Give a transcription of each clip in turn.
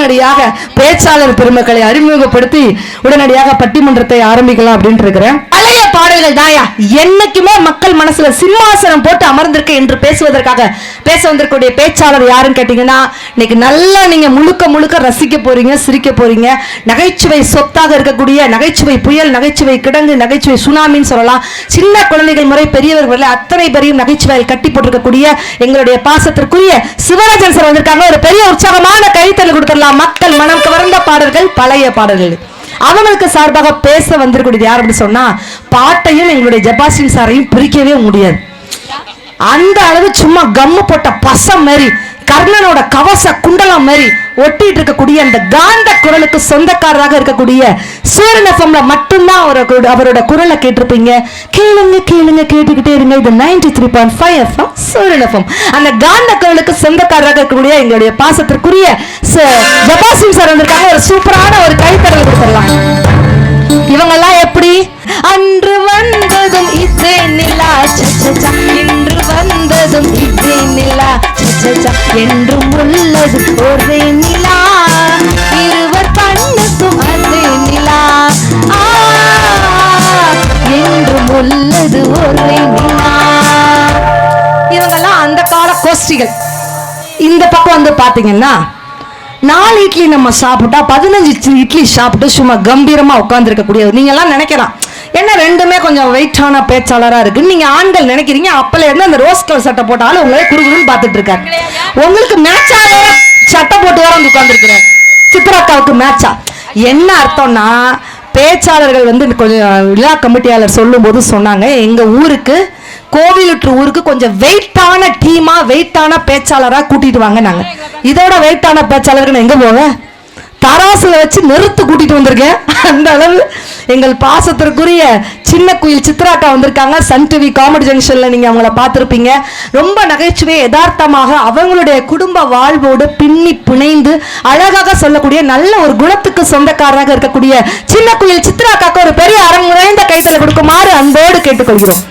உடனடியாக பேச்சாளர் பெருமக்களை அறிமுகப்படுத்தி உடனடியாக பட்டிமன்றத்தை ஆரம்பிக்கலாம் அப்படின்னு இருக்கிறேன். பழைய பாடல்கள் தாயா என்னைக்குமே மக்கள் மனசுல சிம்மாசனம் போட்டு அமர்ந்திருக்கு என்று பேசுவதற்காக பேச வந்திருக்கக்கூடிய பேச்சாளர் யாருன்னு கேட்டீங்கன்னா, இன்னைக்கு நல்லா நீங்க முழுக்க முழுக்க ரசிக்க போறீங்க, சிரிக்க போறீங்க. நகைச்சுவை சொத்தாக இருக்கக்கூடிய நகைச்சுவை புயல், நகைச்சுவை கிடங்கு, நகைச்சுவை சுனாமின்னு சொல்லலாம். சின்ன குழந்தைகள் முறை பெரியவர்கள் அத்தனை பேரையும் நகைச்சுவையில் கட்டி போட்டிருக்கக்கூடிய எங்களுடைய பாசத்திற்குரிய சிவராஜன் சார் வந்திருக்காங்க. ஒரு பெரிய உற்சாகமான கைத்தறி கொடுத்துடலாம். மக்கள் மனம் கவர்ந்த பாடல்கள், பழைய பாடல்கள். அவங்களுக்கு சார்பாக பேச வந்திருக்கூடியது யார் அப்படின்னு சொன்னா, பாட்டையும் எங்களுடைய ஜபாசின் சாரையும் பிரிக்கவே முடியாது. அந்த அளவு சும்மா கம்மு போட்ட பசம் மாதிரி, கர்ணனோட கவச குண்டலம் மாதிரி ஒட்டிட்டு இருக்கக்கூடிய அந்த காந்த குரலுக்கு சொந்தக்காரராக இருக்கக்கூடிய சூரியன் எஃப்எம்ல மட்டும்தான் அவரோட குரலை கேட்டிருப்பீங்க. கேளுங்க கேளுங்க கேட்டுக்கிட்டே இருங்க. இது 93.5 எஃப்எம் சூரியன் எஃப்எம். அந்த காந்த குரலுக்கு சொந்தக்காரராக இருக்கக்கூடிய எங்களுடைய பாசத்திற்குரிய ஜபாசிம் சார் வந்திருக்காங்க. ஒரு சூப்பரான ஒரு கைத்தறல் கொடுத்துடலாம். இவங்கெல்லாம் எப்படி? அன்று வந்ததும் இதே நிலா சச்சா, இன்று வந்ததும் இதே நிலா சச்சா, என்றும் உள்ளது ஒரே நிலா, இருவர் கண்ணுக்கும் அதே நிலா, என்றும் உள்ளது ஒரே நிலா. இவங்கெல்லாம் அந்த கால கோஷ்டிகள். இந்த பக்கம் வந்து பாத்தீங்கன்னா 4 இட்லி நம்ம சாப்பிட்டா 15 இட்லி சாப்பிட்டு சும்மா கம்பீரமா உட்கார்ந்து இருக்கக்கூடிய நீங்க எல்லாம் நினைக்கலாம், என்ன ரெண்டுமே கொஞ்சம் வெயிட்டான பேச்சாளரா இருக்கு நீங்க ஆண்கள் நினைக்கிறீங்க. அப்பல இருந்து அந்த ரோஸ் கலர் சட்டை போட்டாலும் உங்களே குறுகுறுன்னு பார்த்துட்டு இருக்காரு. உங்களுக்கு மேட்சா சட்டை போட்டு வர வந்து உட்கார்ந்து இருக்கிறார். சித்ராக்காவுக்கு மேட்சா என்ன அர்த்தம்னா, பேச்சாளர்கள் வந்து கொஞ்சம் விழா கமிட்டியாளர் சொல்லும் போது சொன்னாங்க, எங்க ஊருக்கு கோவிலுற்று ஊருக்கு கொஞ்சம் வெயிட்டான டீமா வெயிட்டான பேச்சாளரா கூட்டிட்டு வாங்க. நாங்க இதோட வெயிட்டான பேச்சாளர்கள் எங்க போக தராசுல வச்சு நிறுத்து கூட்டிட்டு வந்திருக்கேன். அந்த அளவு எங்கள் பாசத்திற்குரிய சின்ன குயில் சித்ராக்கா வந்திருக்காங்க. சன் டிவி காமெடி ஜங்ஷன்ல நீங்க அவங்கள பார்த்திருப்பீங்க. ரொம்ப நகைச்சுவை யதார்த்தமாக அவங்களுடைய குடும்ப வாழ்வோடு பின்னி பிணைந்து அழகாக சொல்லக்கூடிய நல்ல ஒரு குணத்துக்கு சொந்தக்காரராக இருக்கக்கூடிய சின்ன குயில் சித்ராக்காக்கு ஒரு பெரிய அரங்குறைந்த கைத்தலை கொடுக்குமாறு அன்போடு கேட்டுக்கொள்கிறோம்.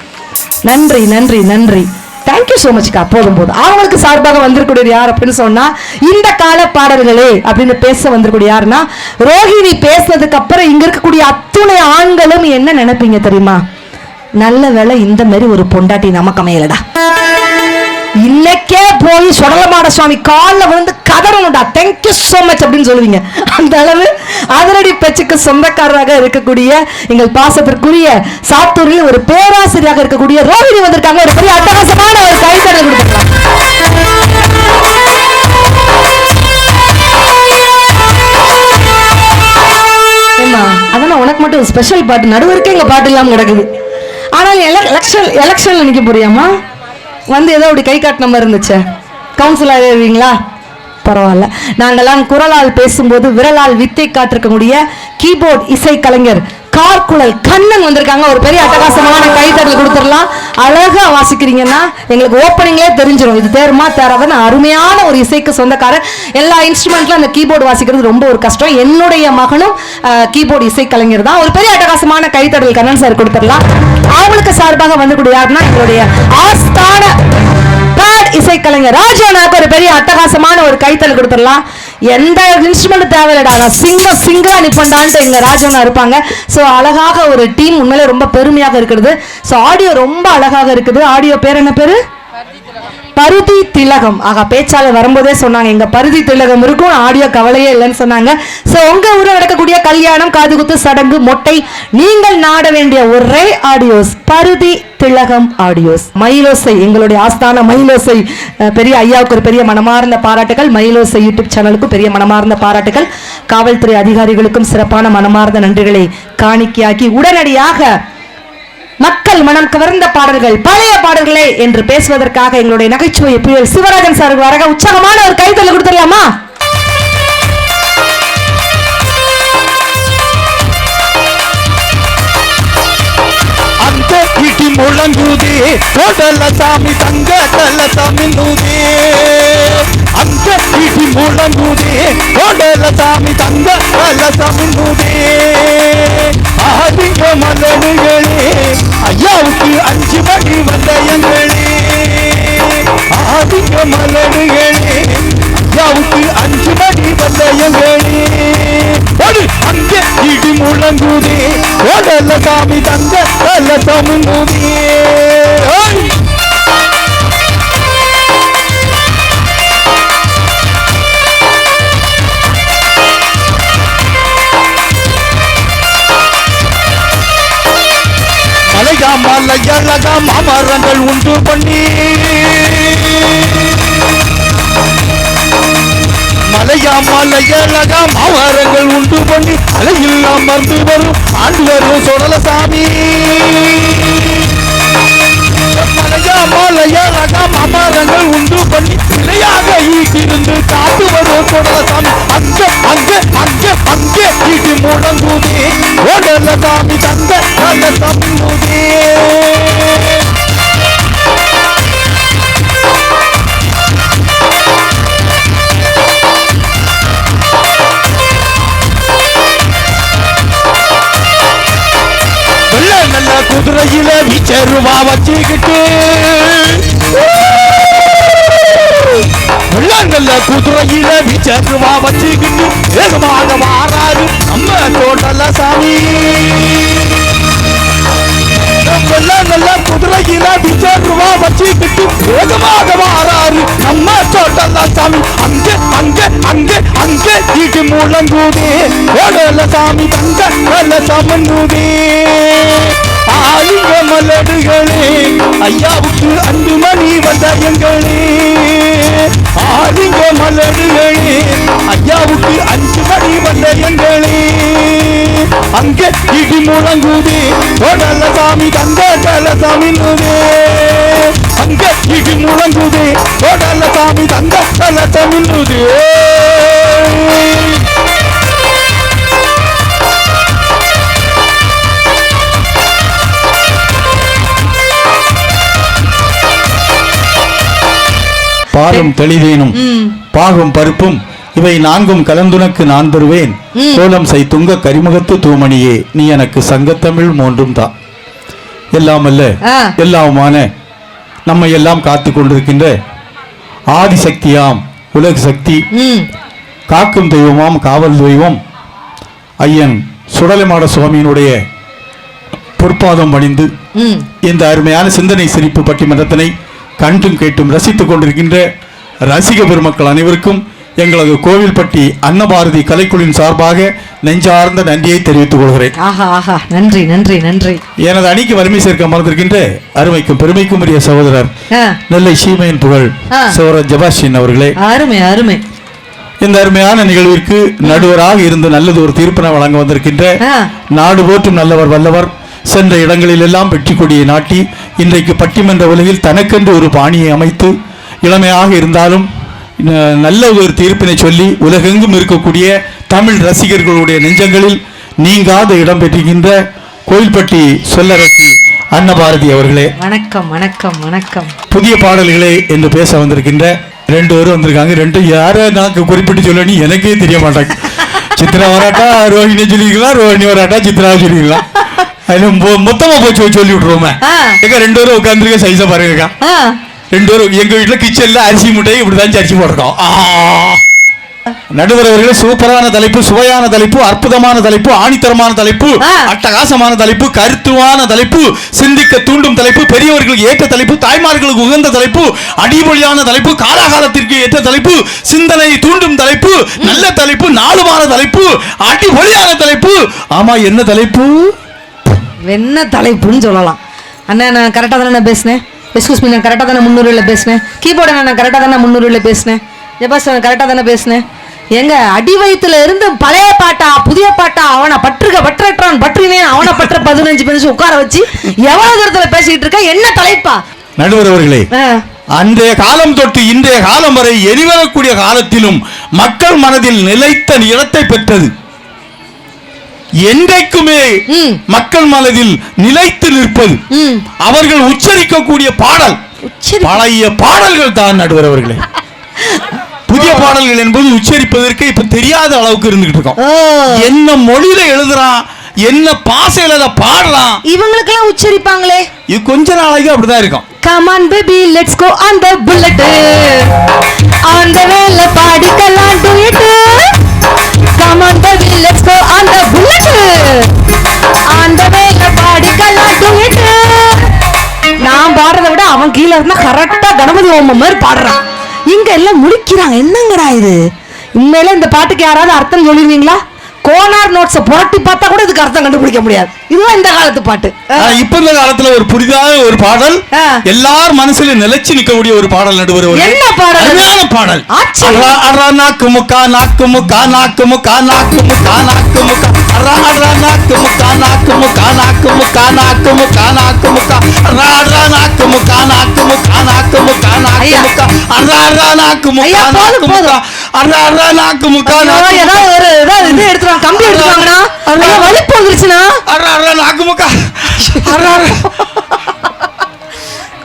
நன்றி நன்றி நன்றி. தேங்க்யூ சோ மச்க்கா. போதும் போதும். அவங்களுக்கு சார்பாக வந்திருக்கூடிய யார் அப்படின்னு சொன்னா, இந்த கால பாடல்களே அப்படின்னு பேச வந்திருக்கூடிய யாருன்னா, ரோஹிணி பேசுனதுக்கு அப்புறம் இங்க இருக்கக்கூடிய அத்துணை ஆண்களும் என்ன நினைப்பீங்க தெரியுமா? நல்ல வேளை இந்த மாதிரி ஒரு பொண்டாட்டி நமக்கு அமையலடா, இன்னைக்கே போய் சுடலமாட சுவாமி காலில் விழுந்து கதறணும்டா, தேங்க்யூ சோ மச் அப்படின்னு சொல்லுவீங்க. அந்த அளவு அதிரடி பேச்சுக்கு சொந்தக்காரராக இருக்கக்கூடிய எங்கள் பாசத்திற்குரிய சாத்தூரில் ஒரு பேராசிரியராக இருக்கக்கூடிய ரோஹிணி வந்திருக்காங்க. ஒரு பெரிய அட்டகாசமான ஒரு கைத்தறல் கொடுத்துருக்காங்க. அதெல்லாம் உனக்கு மட்டும் ஸ்பெஷல் பாட்டு, நடுவருக்கே எங்க பாட்டு இல்லாம கிடக்குது. ஆனால் எலெக்ஷன்ல நிக்க போறியாமா? வந்து ஏதோ அப்படி கை காட்டின மாதிரி இருந்துச்சு. கவுன்சிலர் எழுவீங்களா? பரவாயில்ல. நாங்கெல்லாம் குரலால் பேசும்போது விரலால் வித்தை காட்டிருக்கக்கூடிய கீபோர்ட் இசை கலைஞர் கார்குழல் கண்ணன் வந்திருக்காங்க. ஒரு பெரிய அட்டகாசமான கைத்தறல் கொடுத்துடலாம். அழகா வாசிக்கிறீங்கன்னா எங்களுக்கு ஓப்பனிங்லேயே தெரிஞ்சிடும் இது தேருமா தேராதுன்னு. அருமையான ஒரு இசைக்கு சொந்தக்காரர். எல்லா இன்ஸ்ட்ருமெண்ட்ல அந்த கீபோர்டு வாசிக்கிறது ரொம்ப ஒரு கஷ்டம். என்னுடைய மகனும் கீபோர்டு இசை கலைஞர் தான். ஒரு பெரிய அட்டகாசமான கைத்தறல் கண்ணன் சார் கொடுத்துடலாம். அவங்களுக்கு சார்பாக வந்து யாருன்னா எங்களுடைய ஆஸ்தான இசைக்கலைஞர் ராஜானாக்கு ஒரு பெரிய அட்டகாசமான ஒரு கைத்தல் கொடுத்துடலாம். எந்த இன்ஸ்ட்ருமெண்ட் தேவையில்லடா, சிங்கா நிப்பண்டான்ட்டு எங்க ராஜானா இருப்பாங்க. ஸோ அழகாக ஒரு டீம், உண்மையிலே ரொம்ப பெருமையாக இருக்கிறது. ஸோ ஆடியோ ரொம்ப அழகாக இருக்குது. ஆடியோ பேர் என்ன பேரு? பருதி திலகம். ஆக பேச்சாளர் வரும்போதே சொன்னாங்க எங்க பருதி திலகம் இருக்கும், ஆடியோ கவலையே இல்லைன்னு சொன்னாங்க. சோ உங்க ஊரில் நடக்கக்கூடிய கல்யாணம், காதுகுத்து, சடங்கு, மொட்டை, நீங்கள் நாட வேண்டிய ஒரே ஆடியோஸ் பருதி திலகம் ஆடியோஸ். மயிலோசை, எங்களுடைய ஆஸ்தான மயிலோசை பெரிய ஐயாவுக்கு ஒரு பெரிய மனமார்ந்த பாராட்டுகள். மயிலோசை யூடியூப் சேனலுக்கும் பெரிய மனமார்ந்த பாராட்டுகள். காவல்துறை அதிகாரிகளுக்கும் சிறப்பான மனமார்ந்த நன்றிகளை காணிக்கையாக்கி உடனடியாக மக்கள் மனம் கவர்ந்த பாடல்கள், பழைய பாடல்களே என்று பேசுவதற்காக எங்களுடைய நகைச்சுவை புயல் சிவராஜன் சார் வர உற்சாகமான ஒரு கைத்தறல் கொடுத்துடலாமா? அந்த இடி முழங்குதே கோடல சாமி தங்க தல தமிழ்ந்தே, அந்த இடி முழங்குதே கோடல சாமி தங்க தல தமிழ்ந்தே, ஆதிக்க மலடுகளே ஐயாவுக்கு 5 மணி வந்தயங்களே, ஆதிக்க மலடுகளே ஐயாவுக்கு 5 மணி வந்தயங்களே, சாமி தங்க கலசம் நூதி மலையழகா மாமரங்கள் உண்டு பண்ணி மலையழகா மாமரங்கள் உண்டு பண்ணி அலையில் அமர்ந்து வரும் ஆண்டு வரும் சொடல சாமி மலையழகா மாமரங்கள் உண்டு பண்ணி இலையாக ஈட்டிருந்து காத்து வரும் சொடல சாமி அங்கே அங்கே அங்கே அங்கே ஈட்டி முழங்குதே ஓடல சாமி தங்க நல்ல சம்புதே நல்ல குதிரையில வீச்சருவா வச்சுக்கிட்டு நல்ல குதிரையில வீச்சருவா வச்சுக்கிட்டு வேகமாக வாராரு நம்ம தோட்டல சாமி நல்ல குதிரையில வீச்சருவா வச்சுக்கிட்டு வேகமாக வாராரு நம்ம தோட்டல சாமி அங்கே அங்கே அங்கே அங்கே ஈட்டி முழங்குதே ஓடல சாமி தங்க நல்ல சமங்குதே ஆலிங்க மலடுகளே ஐயாவுக்கு அன்பு மணி வந்தயங்களே ஆலிங்க மலடுகளே ஐயாவுக்கு அன்பு மணி வந்தயங்களே அங்கே இடி முழங்குதே ஓடல சாமி தங்க கலசாமி நூதே அங்கே இடி முழங்குதே ஓடல சாமி தங்க கலசாமி நூதே பாலும் தெளிதேனும் பாகும் பருப்பும் இவை நான்கும் கலந்துனக்கு நான் தருவேன் கோலம் செய் துங்க கரிமுகத்து தூமணியே நீ எனக்கு சங்கத்தமிழ் மூன்றும் தான் எல்லாம் அல்ல எல்லாமான நம்மை எல்லாம் காத்து கொண்டிருக்கின்ற ஆதிசக்தியாம் உலக சக்தி காக்கும் தெய்வமாம் காவல் தெய்வம் ஐயன் சுடலைமாட சுவாமியினுடைய பொற்பாதம் பணிந்து இந்த அருமையான சிந்தனை சிரிப்பு பட்டிமன்றத்தினை கண்டும் கேட்டும் ரசித்துக் கொண்டிருக்கின்ற ரசிக பெருமக்கள் அனைவருக்கும் எங்களது கோவில்பட்டி அன்னபாரதி கலைக்குழுவின் சார்பாக நெஞ்சார்ந்த நன்றியை தெரிவித்துக் கொள்கிறேன். நன்றி நன்றி நன்றி. எனது அணிக்கு வலிமை சேர்க்க அமர்ந்திருக்கின்ற அருமைக்கும் பெருமைக்கும் உரிய சகோதரர் நெல்லை சீமையின் புகழ் சகோதரர் ஜபாஷின் அவர்களே, அருமை அருமை. இந்த அருமையான நிகழ்விற்கு நடுவராக இருந்து நல்லது ஒரு தீர்ப்பினை வழங்க வந்திருக்கின்ற நாடு போற்றும் நல்லவர் வல்லவர் சென்ற இடங்களில் எல்லாம் வெற்றி கொடியை நாட்டி இன்றைக்கு பட்டிமன்ற உலகில் தனக்கென்று ஒரு பாணியை அமைத்து இளமையாக இருந்தாலும் நல்ல ஒரு தீர்ப்பினை சொல்லி உலகெங்கும் இருக்கக்கூடிய தமிழ் ரசிகர்களுடைய நெஞ்சங்களில் நீங்காத இடம் பெற்றுகின்ற கோயில்பட்டி சொல்லரசி அன்னபாரதி அவர்களே, வணக்கம் வணக்கம் வணக்கம். புதிய பாடல்களே என்று பேச வந்திருக்கின்ற ரெண்டு பேரும் வந்திருக்காங்க. ரெண்டு யாரை நான் குறிப்பிட்டு சொல்லணும் எனக்கே தெரிய மாட்டாங்க. சித்ரா வராட்டா ரோஹிணி சொல்லிக்கலாம், ரோஹிணி வராட்டா சித்ரா சொல்லிக்கலாம். மொத்தமா போச்சு சொல்லி விட்டுருவோமே. ரெண்டு பேரும் உட்காந்துருக்க சைஸா பாருங்க. ரெண்டு பேரும் எங்க வீட்டுல கிச்சன்ல அரிசி முட்டையை இப்படிதான் அரிசி போடுறோம். நடுவர் அவர்களே, சூப்பரான தலைப்பு, சுவையான தலைப்பு, அற்புதமான தலைப்பு, ஆணித்தரமான தலைப்பு, அட்டகாசமான தலைப்பு, கருத்துவான தலைப்பு, சிந்திக்க தூண்டும் தலைப்பு, பெரியவர்களுக்கு ஏற்ற தலைப்பு, தாய்மார்களுக்கு உகந்த தலைப்பு, அடிமொழியான தலைப்பு, காலாகாலத்திற்கு ஏற்ற தலைப்பு, சிந்தனை தூண்டும் தலைப்பு, நல்ல தலைப்பு, நாளுமான தலைப்பு, அடிமொழியான தலைப்பு. ஆமா, என்ன தலைப்பு? என்ன தலைப்புன்னு சொல்லலாம். அண்ணா நான் கரெக்டாக தானே பேசினேன்? எக்ஸ்கூஸ் மீ, நான் கரெக்டாக தானே 300 பேசினேன்? கீபோர்டு நான் கரெக்டாக தானே 300 பேசினேன்? ஜபாஸ் நான் கரெக்டாக தானே பேசினேன்? எங்க அடி வயிற்றுல இருந்து பழைய பாட்டா புதிய பாட்டா அவனை பற்றற்றான் பற்றினேன் அவனை பற்ற 15 நிமிஷம் உட்கார வச்சு எவ்வளவு தூரத்துல பேசிக்கிட்டு இருக்க? என்ன தலைப்பா? நடுவர் அவர்களே, அன்றைய காலம் தொட்டு இன்றைய காலம் வரை எரிவரக்கூடிய காலத்திலும் மக்கள் மனதில் நிலைத்த இடத்தை பெற்றது. என்றைக்குமே மக்கள் மனதில் நிலைத்து நிற்பது அவர்கள் உச்சரிக்கக்கூடிய பாடல், பழைய பாடல்கள் தான் நடுவர் அவர்களே. புதிய பாடல்கள் என்பது உச்சரிப்பதற்கு இப்ப தெரியாத அளவுக்கு இருந்துகிட்டு இருக்கோம். என்ன மொழியில எழுதுறான், என்ன பாசையில அதை பாடலாம், இவங்களுக்கெல்லாம் உச்சரிப்பாங்களே. இது கொஞ்ச நாளைக்கு அப்படிதான் இருக்கும். Come on baby, let's go on the bullet, on the way பாடிக்கலாம் duet. Come on baby, let's go on the bullet, on the way அவன் கீழே இருந்தா கரெக்டா கணபதி ஹோமம் மாதிரி பாடுறான். இங்க எல்லாம் முழிக்கிறாங்க. என்னங்கடா இது? உண்மையில இந்த பாட்டுக்கு யாராவது அர்த்தம் சொல்லிருவீங்களா? கோனார் நோட்ஸை புரட்டி பார்த்தா கூட இதுக்கு அர்த்தம் கண்டுபிடிக்க முடியாது. இதுதான் இந்த காலத்து பாட்டு. இப்ப இந்த காலத்துல ஒரு புதிதாக ஒரு பாடல் எல்லார் மனசுல நிலைச்சு நிக்கக்கூடிய ஒரு பாடல் நடுவர். என்ன பாடல்? அருமையான பாடல். நாக்கு முக்கா நாக்கு முக்கா நாக்கு முக்கா நாக்கு முக்கா நாக்கு முக்கா நாக்கு முக்கா நாக்கு முக்கா நாக்கு முக்கா நாக்கு முக்கா நாக்கு முக்கா நாக்கு முக்கா நாக்கு முக்கா நாக்கு முக்கா நாக்கு முக்கா நாக்கு முக்கா நாக்கு முக்கா நாக்கு முக்கா ஏதாவது இது எடுத்துறாங்க, கம்பி எடுத்துறாங்கண்ணா, வலிப்பு வந்துருச்சுன்னா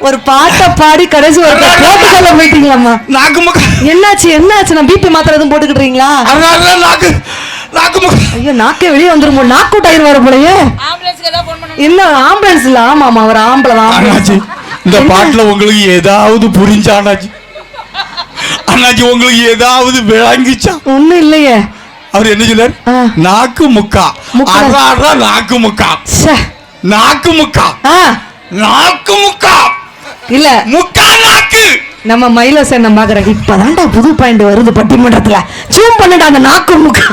ஒரு பாட்டை பாடி கடைசி ஒரு போட்டு சொல்ல போயிட்டீங்களாம்மா? என்னாச்சு என்னாச்சு? நான் பிபி மாத்திரை எதுவும் போட்டுக்கிட்டீங்களா? ஐயோ, நாக்கே வெளியே வந்துரும். நாக்கு டயர் வர போலயே. என்ன ஆம்புலன்ஸ் இல்ல? ஆமா ஆமா, அவர் ஆம்பளை தான். இந்த பாட்டுல உங்களுக்கு ஏதாவது புரிஞ்சானாச்சு? அண்ணாச்சி உங்களுக்கு ஏதாவது விளங்கிச்சா? ஒண்ணும் இல்லையே. அவர் என்ன சொன்னார்? நாக்கு முக்கா நாக்கு முக்கா நாக்கு முக்கா நாக்கு முக்கா இல்ல முக்கா நாக்கு. நம்ம மயிலசன் பாக்குறேன். இப்பதான்டா புது பாயிண்ட் வருது பட்டிமன்றத்துல. ஜூம் பண்ணிட்டு அந்த நாக்கு முக்கா.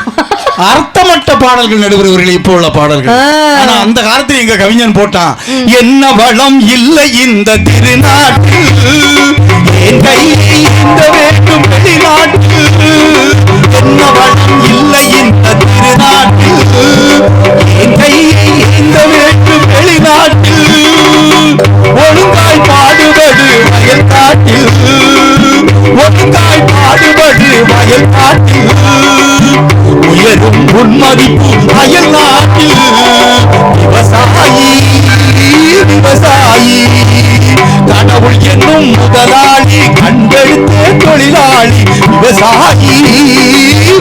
அர்த்தமற்ற பாடல்கள் நடுவர்களே இப்போ உள்ள பாடல்கள். ஆனா அந்த காலத்துல எங்க கவிஞன் போட்டான், என்ன வளம் இல்லை இந்த திருநாட்டில், என் கையை இந்த வேண்டும் வெளிநாட்டில், என்ன வளம் இல்லை இந்த திருநாட்டில், என் கையை இந்த வேண்டும் வெளிநாட்டில், ஒழுங்காய் பாடுபடு வயல் காட்டில், ஒழுங்காய் பாடுபடு வயல் காட்டில், உயரும் உன்மதிப்பு அயல் நாட்டில், விவசாயி விவசாயி கடவுள் என்னும் முதலாளி, கண்டெடுத்த தொழிலாளி, விவசாயி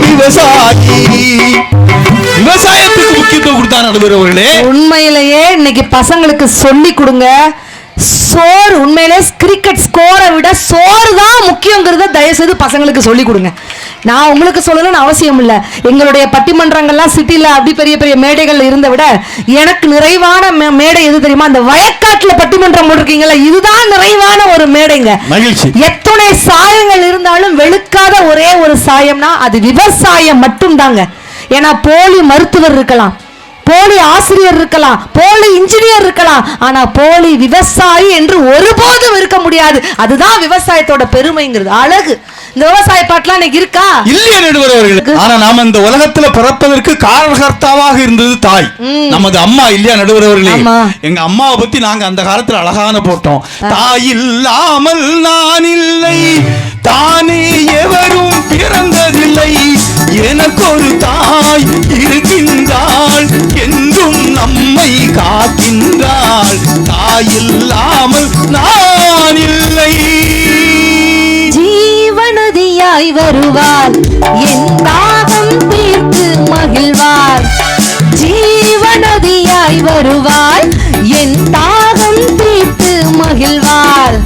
விவசாயி. விவசாயத்துக்கு முக்கியத்துவம் கொடுத்தா நடுவர்களே. உண்மையிலேயே இன்னைக்கு பசங்களுக்கு சொல்லி கொடுங்க. சோறு, உண்மையிலே கிரிக்கெட் ஸ்கோரை விட சோறு தான் முக்கியங்கிறத தயவு செய்து பசங்களுக்கு சொல்லி கொடுங்க. நான் உங்களுக்கு சொல்லணும்னு அவசியம் இல்லை. எங்களுடைய பட்டிமன்றங்கள்லாம் சிட்டியில் அப்படி பெரிய பெரிய மேடைகள் இருந்த விட எனக்கு நிறைவான மேடை எது தெரியுமா? அந்த வயக்காட்டுல பட்டிமன்றம் போட்டிருக்கீங்களா, இதுதான் நிறைவான ஒரு மேடைங்க. எத்தனை சாயங்கள் இருந்தாலும் வெளுக்காத ஒரே ஒரு சாயம்னா அது விவசாயம் மட்டும் தாங்க. ஏன்னா போலி மருத்துவர் இருக்கலாம், போலி ஆசிரியர் இருக்கலாம், போலி இன்ஜினியர் இருக்கலாம், ஆனா போலி விவசாயி என்று ஒருபோதும் இருக்க முடியாது. அதுதான் விவசாயத்தோட பெருமைங்கிறது, அழகு. இந்த விவசாய பாட்டுலாம் இன்னைக்கு இருக்கா? இல்லையே நடுவர்களுக்கு. ஆனா நாம இந்த உலகத்துல பிறப்பதற்கு காரணகர்த்தாவாக இருந்தது தாய், நமது அம்மா. இல்லையா நடுவர்களே? எங்க அம்மாவை பத்தி நாங்க அந்த காலத்துல அழகான போட்டோம். தாய் இல்லாமல் நான் இல்லை, தானே எவரும் பிறந்ததில்லை, எனக்கு ஒரு தாய் இருக்கின்றாள், என்றும் நம்மை காக்கின்றாள், தாய் இல்லாமல் நான் இல்லை. ஜீவநதியாய் வருவாள், என் தாகம் தீர்த்து மகிழ்வாள், ஜீவநதியாய் வருவாள், என் தாகம் தீர்த்து மகிழ்வாள்,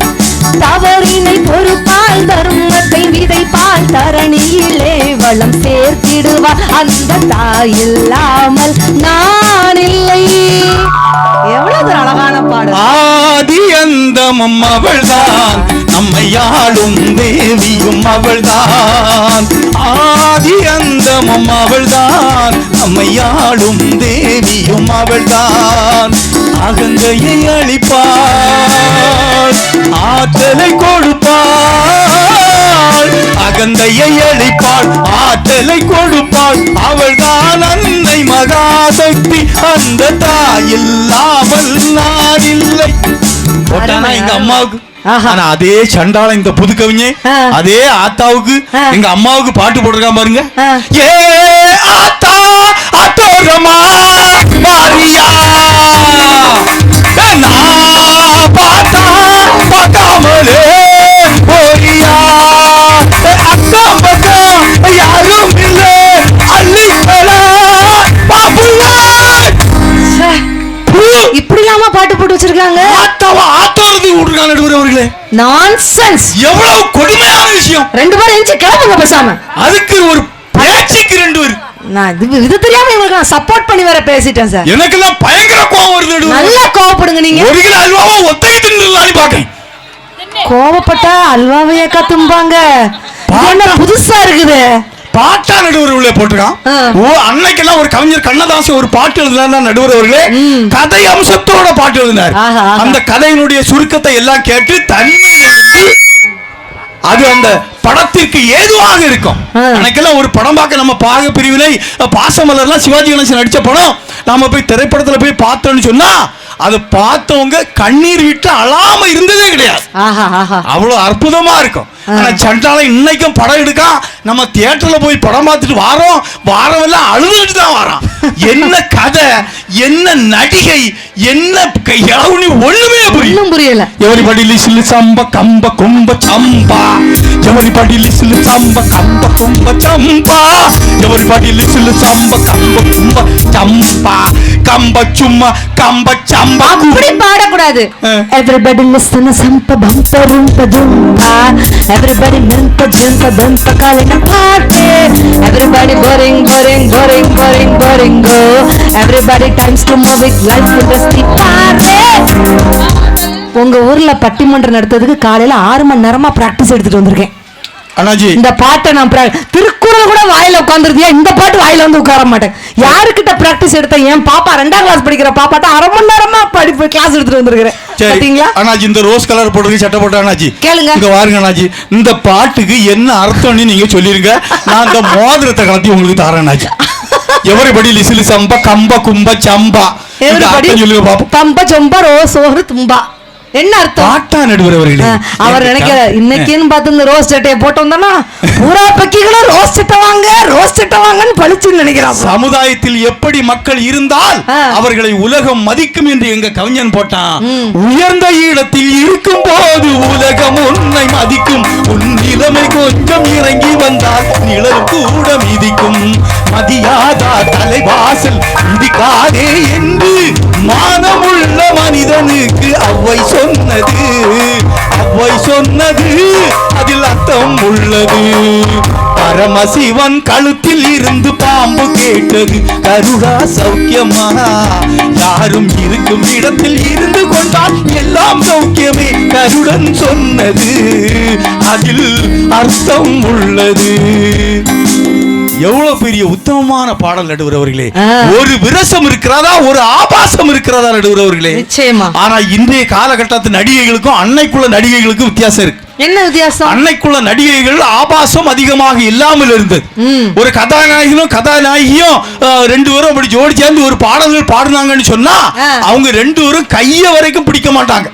தவறினை பொறுப்பால், தர்மத்தை விதைப்பால், தரணியிலே வளம் சேர்த்திடுவாள், அந்த தாய் இல்லாமல் நான் இல்லை. எவ்வளவு அழகான பாடல். ஆதி அந்தமும் அவள்தான், நம்மை ஆளும் தேவியும் அவள்தான், ஆதி அந்தமும் அவள்தான், நம்மை ஆளும் தேவியும் அவள்தான், அகங்கையை அழிப்பாள், ஆற்றலை கொடுப்பாள், அகந்தையை அழிப்பாள், ஆற்றலை கொடுப்பாள், அவள்தான் அன்னை மகாசக்தி, அந்த தாயில்லாமல் நான் இல்லை. போட்டானா எங்க அம்மாவுக்கு. ஆனா அதே சண்டால இந்த புது கவிஞே அதே ஆத்தாவுக்கு எங்க அம்மாவுக்கு பாட்டு போட்டிருக்கான் பாருங்க. ஏ ஆத்தா ஆத்தோரமா மாரியா, நான் பார்த்தா பார்க்காமலே போரியா, அக்கம் பக்கம் யாரும் இல்லை, அள்ளிப்படா பாப்புலா. இப்படிலாமா பாட்டு போட்டு வச்சிருக்காங்க? நான்சென்ஸ். எவ்வளவு கொடுமையான விஷயம். ரெண்டு பேரும் எஞ்சி கிளம்புங்க பேசாம. அதுக்கு ஒரு பேச்சுக்கு ரெண்டு பேர். நான் இது தெரியாம உங்களுக்கு நான் சப்போர்ட் பண்ணி வேற பேசிட்டேன் சார். எனக்கெல்லாம் பயங்கர கோவம் வருது. நல்லா கோவப்படுங்க நீங்க. ஒரு கிலோ அல்வாவை ஒத்தைக்கு தின்னுலான்னு பாக்கேன். கோவப்பட்டா அல்வாவையாக்கா தும்பாங்க. இது என்ன புதுசா இருக்குது? பாட்டா நடுவர் உள்ளே போட்டிருக்கான். ஓ, அன்னைக்கெல்லாம் ஒரு கவிஞர் கண்ணதாசன் ஒரு பாட்டு எழுதினா நடுவர் அவர்களே கதை அம்சத்தோட பாட்டு எழுதினார். அந்த கதையினுடைய சுருக்கத்தை எல்லாம் கேட்டு தன்மையிலிருந்து அது அந்த படத்திற்கு ஏதுவாக இருக்கும். அன்னைக்கெல்லாம் ஒரு படம் பார்க்க நம்ம பாக பிரிவினை பாசமலர்லாம் சிவாஜி கணேசன் நடிச்ச படம் நாம போய் திரைப்படத்துல போய் பார்த்தோம்னு சொன்னா அதை பார்த்தவங்க கண்ணீர் விட்டு அழாம இருந்ததே கிடையாது. அவ்வளவு அற்புதமா இருக்கும். ஆனா சண்டால இன்னைக்கும் படம் எடுக்கா நம்ம தியேட்டர்ல போய் படம் பார்த்துட்டு வாரம் எல்லாம் அழுதுட்டு தான் வரோம். என்ன கதை, என்ன நடிகை, என்ன இளவுனி ஒண்ணுமே புரியல. எவரிபடி லிஸ்ல சம்ப கம்ப கும்ப சம்பா, எவரிபடி லிஸ்ல சம்ப கம்ப கும்ப சம்பா, எவரிபடி லிஸ்ல சம்ப கம்ப கும்ப சம்பா, கம்ப சும்மா கம்ப சம்பா. அப்படி பாடக்கூடாது. எவரிபடி லிஸ்ன சம்ப பம்ப ரும்ப Thumba, everybody nanta janta danta kalina party, everybody boring boring boring boring boring go, everybody times to move it life industry party. உங்க ஊர்ல பட்டிமன்றம் நடத்துறதுக்கு காலையில 6 மணி நேரமா பிராக்டிஸ் எடுத்துட்டு வந்திருக்கேன் அண்ணாஜி. இந்த பாட்டை நான் திருக்குறள் கூட வாயில உட்காந்துருந்தியா, இந்த பாட்டு வாயில வந்து உட்கார மாட்டேன். யாருக்கிட்ட பிராக்டிஸ் எடுத்த? என் பாப்பா 2ஆம் கிளாஸ் படிக்கிற பாப்பாட்ட 1/2 மணி நேரமா படிப்பு கிளாஸ் எடுத்துட்டு வந்திருக்கிறேன். பாத்தீங்களா அண்ணாஜி? இந்த ரோஸ் கலர் போட்டு சட்டை போட்ட அண்ணாஜி கேளுங்க, இங்க வாருங்க அண்ணாஜி. இந்த பாட்டுக்கு என்ன அர்த்தம்னு நீங்க சொல்லிருங்க. நான் இந்த மோதிரத்தை கலத்தி உங்களுக்கு தரேன் அண்ணாஜி. எவரிபடி லிசிலி சம்ப கம்ப கும்ப சம்பா, சொல்லுங்க பாப்போம். கம்ப சொம்பா ரோஸ் ஓஹரு தும்பா என்ன அர்த்தம்? பாட்டா நடுவரவர்களே அவர் நினைக்கிற இன்னைக்குன்னு பார்த்து இந்த ரோஸ் சட்டையை போட்டு வந்தோம்னா பூரா பக்கிகளும் ரோஸ் சட்டை வாங்கன்னு பழிச்சுன்னு நினைக்கிறான். சமுதாயத்தில் எப்படி மக்கள் இருந்தால் அவர்களை உலகம் மதிக்கும் என்று எங்க கவிஞன் போட்டான். உயர்ந்த இடத்தில் இருக்கும் போது உலகம் உன்னை மதிக்கும், உன் நிலைமை கொஞ்சம் இறங்கி வந்தால் நிழல் கூட மிதிக்கும், மதியாதா தலைவாசல் மிதிக்காதே என்று மானமுள்ள மனிதனுக்கு அவ்வை சொன்னது அதில் அர்த்தம் உள்ளது. பரமசிவன் கழுத்தில் இருந்து பாம்பு கேட்டது, கருடா சௌக்கியமா, யாரும் இருக்கும் இடத்தில் இருந்து கொண்டால் எல்லாம் சௌக்கியமே, கருடன் சொன்னது அதில் அர்த்தம் உள்ளது. எவ்வளவு பெரிய உத்தமமான பாடல் நடுவரவர்களே. ஒரு விரசம் இருக்கிறதா, ஒரு ஆபாசம் இருக்கிறதா நடுவரவர்களே? நிச்சயமா. ஆனா இன்றைய காலகட்டத்து நடிகைகளுக்கும் அன்னைக்குள்ள நடிகைகளுக்கும் வித்தியாசம் இருக்கு. என்ன வித்தியாசம்? அன்னைக்குள்ள நடிகைகள் ஆபாசம் அதிகமாக இல்லாமல் இருந்தது. ஒரு கதாநாயகனும் கதாநாயகியும் 2 பேரும் அப்படி ஜோடி சேர்ந்து ஒரு பாடல்கள் பாடுனாங்கன்னு சொன்னா அவங்க 2 பேரும் கைய வரைக்கும் பிடிக்க மாட்டாங்க.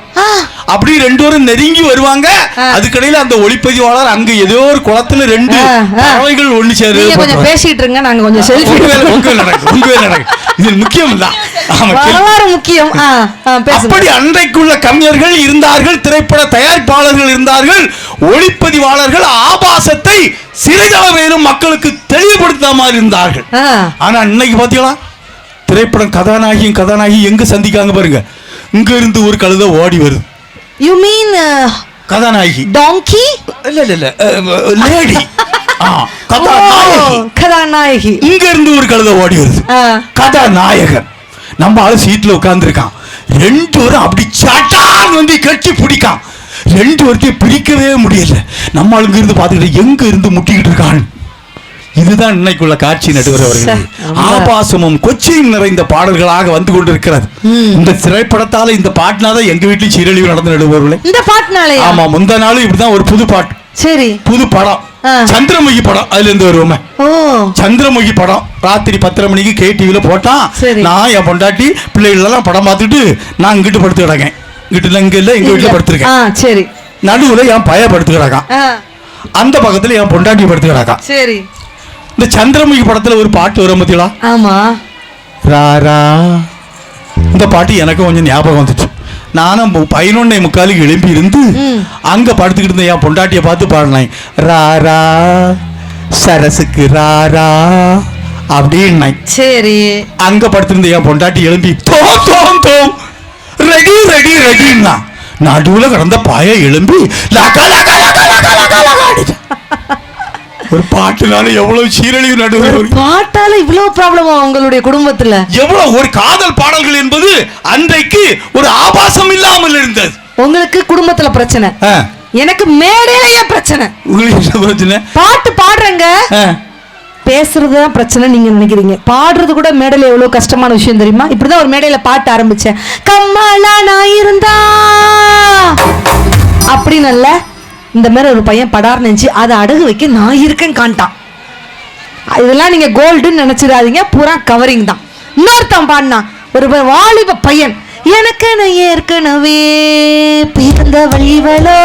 அப்படி 2 பேரும் நெருங்கி வருவாங்க. அதுக்கடையில அந்த ஒளிப்பதிவாளர் அங்க ஏதோ ஒரு குளத்துல 2 பறவைகள் ஒண்ணு சேரு கொஞ்சம் பேசிட்டு இருங்க, நாங்க கொஞ்சம் செல்ஃபி நடக்கும். இது முக்கியம் இல்ல, முக்கியம். அப்படி அன்றைக்குள்ள கவிஞர்கள் இருந்தார்கள், திரைப்பட தயாரிப்பாளர்கள் இருந்தார்கள், ஒளிப்பதிவாளர்கள் ஆபாசத்தை சிறிதளவேனும் மக்களுக்கு தெளிவுபடுத்த மாதிரி இருந்தார்கள். ஆனா இன்னைக்கு பாத்தீங்களா, திரைப்படம் கதாநாயகி எங்க சந்திக்காங்க பாருங்க. இங்க இருந்து ஒரு கழுதை ஓடி வருது. யூ மீன் கதாநாயகி? டாங்கி? இல்ல லேடி. கதாநாயகி இங்க இருந்து ஒரு கழுதை ஓடி வருது. கதாநாயகன் நம்ம ஆளு சீட்ல உட்கார்ந்து இருக்கான். 2 பேரும் அப்படி சட்டான் வந்து கட்டி பிடிக்கான். 2 பேர்த்தையும் பிரிக்கவே முடியல. நம்ம ஆளுங்க இருந்து பாத்துக்கிட்டு எங்க இருந்து முட்டிக்கிட்டு இருக்கான். இதுதான் இன்னைக்குள்ள காட்சி நடுவரவர்கள். ஆபாசமும் கொச்சையும் நிறைந்த பாடல்களாக வந்து கொண்டிருக்கிறது. இந்த திரைப்படத்தால, இந்த பாட்டுனால எங்க வீட்டில் சீரழிவு நடந்து நடுவர்களே. இந்த பாட்டுனாலே? ஆமா, முந்த நாளும் இப்படிதான் ஒரு புது பாட்டு. சரி, புது படம் சந்திரமுகி படம். அதுல இருந்து வருவோமே, சந்திரமுகி படம் ராத்திரி 10:30 மணிக்கு KTVல போட்டான். நான் என் பொண்டாட்டி பிள்ளைகள் எல்லாம் படம் பார்த்துட்டு நான் இங்கிட்டு படுத்து கிடக்கேன். இங்க இல்ல, எங்க வீட்டுல படுத்துருக்கேன். சரி, நடுவுல என் பைய படுத்து கிடக்கான், அந்த பக்கத்துல என் பொண்டாட்டி படுத்து கிடக்கான். சரி, இந்த சந்திரமுகி படத்துல ஒரு பாட்டு வரும் பத்தியா? ஆமா, ராரா. இந்த பாட்டு எனக்கு கொஞ்சம் ஞாபகம் வந்துச்சு. நானும் 11:45 எழுப்பி இருந்து அங்க படுத்துக்கிட்டு இருந்த என் பொண்டாட்டியை பார்த்து பாடினேன். ராரா சரசுக்கு ராரா அப்படின்னு. சரி, அங்க படுத்திருந்த என் பொண்டாட்டி எழுப்பி தோம் ரெடி ரெடி ரெடின்னா நடுவுல கடந்த பாய எழும்பி ஒரு பாட்டுனால எவ்வளவு சீரழிவு நடுவர். பாட்டால இவ்வளவு ப்ராப்ளமா உங்களுடைய குடும்பத்துல? எவ்வளவு ஒரு காதல் பாடல்கள் என்பது அன்றைக்கு ஒரு ஆபாசம் இல்லாமல் இருந்தது. உங்களுக்கு குடும்பத்துல பிரச்சனை, எனக்கு மேடையிலேயே பிரச்சனை. உங்களுக்கு என்ன பிரச்சனை? பாட்டு பாடுறேங்க, பேசுறதுதான் பிரச்சனை நீங்க நினைக்கிறீங்க. பாடுறது கூட மேடையில எவ்வளவு கஷ்டமான விஷயம் தெரியுமா? இப்படிதான் ஒரு மேடையில பாட்டு ஆரம்பிச்சேன். கம்மாளா நான் இருந்தா அப்படின்னு இந்த மாதிரி ஒரு பையன் படார் நினைச்சு அதை அடகு வைக்க நான் இருக்கேன் காண்டான். இதெல்லாம் நீங்க கோல்டுன்னு நினைச்சிடாதீங்க, பூரா கவரிங் தான். இன்னொருத்தன் பாடினா ஒரு வாலிப பையன், எனக்கு நான் ஏற்கனவே பிறந்த வழிவலோ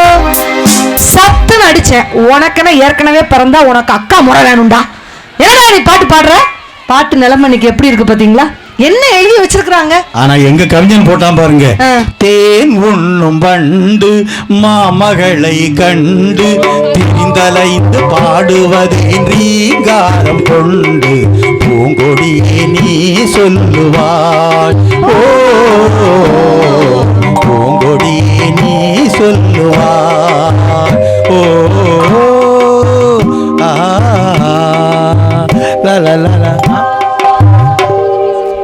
சத்துன்னு அடிச்சேன். உனக்குன்னா ஏற்கனவே பிறந்தா உனக்கு அக்கா முறை வேணும்டா. என்னடா நீ பாட்டு பாடுற? பாட்டு நிலைமை இன்னைக்கு எப்படி இருக்கு பாத்தீங்களா? என்ன எழுதி வச்சிருக்காங்க. ஆனா எங்க கவிஞன் போட்டான் பாருங்க, தேன் உண்ணும் பண்டு மாமகளை கண்டு திரிந்தலைந்து பாடுவதே ரீங்காரம் கொண்டு பூங்கொடியே நீ சொல்லுவாய், ஓ பூங்கொடியே நீ சொல்லுவாய், ஓ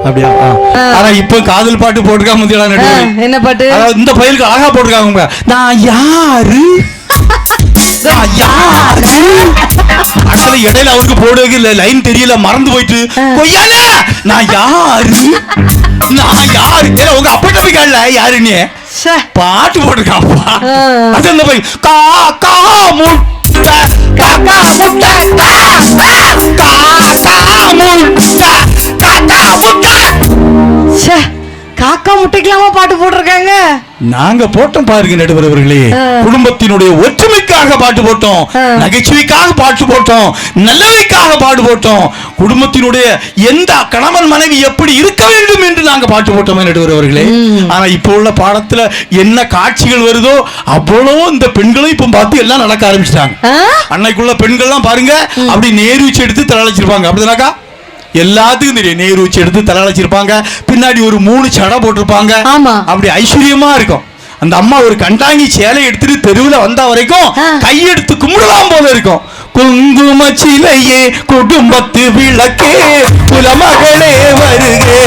அப்படியா? ஆனா இப்ப காதல் பாட்டு போட்டுருக்காங்க. என்ன பாட்டு? இந்த பையனுக்கு அழகா போட்டுருக்காங்க, நான் யாரு அடுத்தது இடையில அவருக்கு போடுறது இல்ல, லைன் தெரியல, மறந்து போயிட்டு கொய்யால நான் யாரு உங்க அப்பா நம்பிக்கல யாருன்னு பாட்டு போட்டுருக்காப்பா. அது அந்த பையன் காக்கா முட்டை காக்கா முட்டை காக்கா முட்டைக்கலாமா பாட்டு போட்டிருக்காங்க. நாங்க போட்டோம் பாருங்க நடுவர் அவர்களே, குடும்பத்தினுடைய ஒற்றுமைக்காக பாட்டு போட்டோம், நகைச்சுவைக்காக பாட்டு போட்டோம், நல்லவைக்காக பாட்டு போட்டோம், குடும்பத்தினுடைய எந்த கணவன் மனைவி எப்படி இருக்க வேண்டும் என்று நாங்க பாட்டு போட்டோம் நடுவர் அவர்களே. ஆனா இப்போ உள்ள பாடத்துல என்ன காட்சிகள் வருதோ அவ்வளோ இந்த பெண்களும் இப்ப பார்த்து எல்லாம் நடக்க ஆரம்பிச்சிட்டாங்க. அன்னைக்குள்ள பெண்கள்லாம் பாருங்க அப்படி நேரு வச்சு எடுத்து தலைச்சிருப்பாங்க, அப்படிதானாக்கா? எல்லாத்துக்கும் தெரியும், நேரு வச்சு எடுத்து தலைச்சிருப்பாங்க, பின்னாடி ஒரு 3 சடை போட்டிருப்பாங்க, அப்படி ஐஸ்வர்யமா இருக்கும். அந்த அம்மா ஒரு கண்டாங்கி சேலை எடுத்துட்டு தெருவுல வந்த வரைக்கும் கையெடுத்து கும்பிடலாம் போல இருக்கும். குங்கும சிலையே குடும்பத்து விளக்கே குலமகளே வருகே,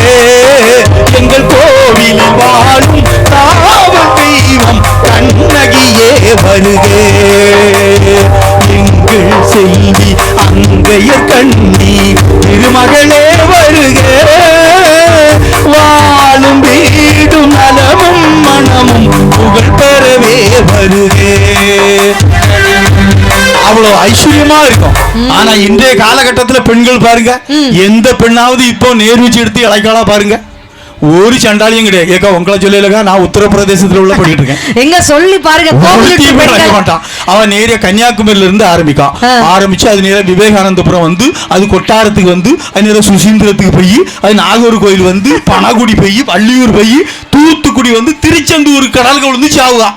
எங்கள் கோவிலில் வாழும் காவல் தெய்வம் கண்ணகியே வருகே, எங்கள் செல்வி அங்கைய கண்ணி திருமகளே வருகே, வாழும் வீடும் நலமும் மனமும் புகழ் பெறவே வருகே. அவ்வளவு ஐஸ்வர்யமா இருக்கும். ஆனா இன்றைய காலகட்டத்துல பெண்கள் பாருங்க, எந்த பெண்ணாவது இப்போ நேர் வச்சு எடுத்து இழைக்காலா பாருங்க, ஒரு சண்டாளியும் கிடையாது. ஏக்கா உங்களை சொல்லலக்கா, நான் உத்தரப்பிரதேசத்துல உள்ள படிட்டு இருக்கேன், எங்க சொல்லி பாருங்க. மாட்டான் அவன் நேர கன்னியாகுமரியில இருந்து ஆரம்பிச்சு அது நேரம் விவேகானந்தபுரம் வந்து, அது கொட்டாரத்துக்கு வந்து, அது நேரம் சுசீந்திரத்துக்கு போய், அது நாகூர் கோயில் வந்து, பனகுடி போய், வள்ளியூர் போய், தூத்துக்குடி வந்து, திருச்செந்தூர் கடல்கள் வந்து சாவுகா.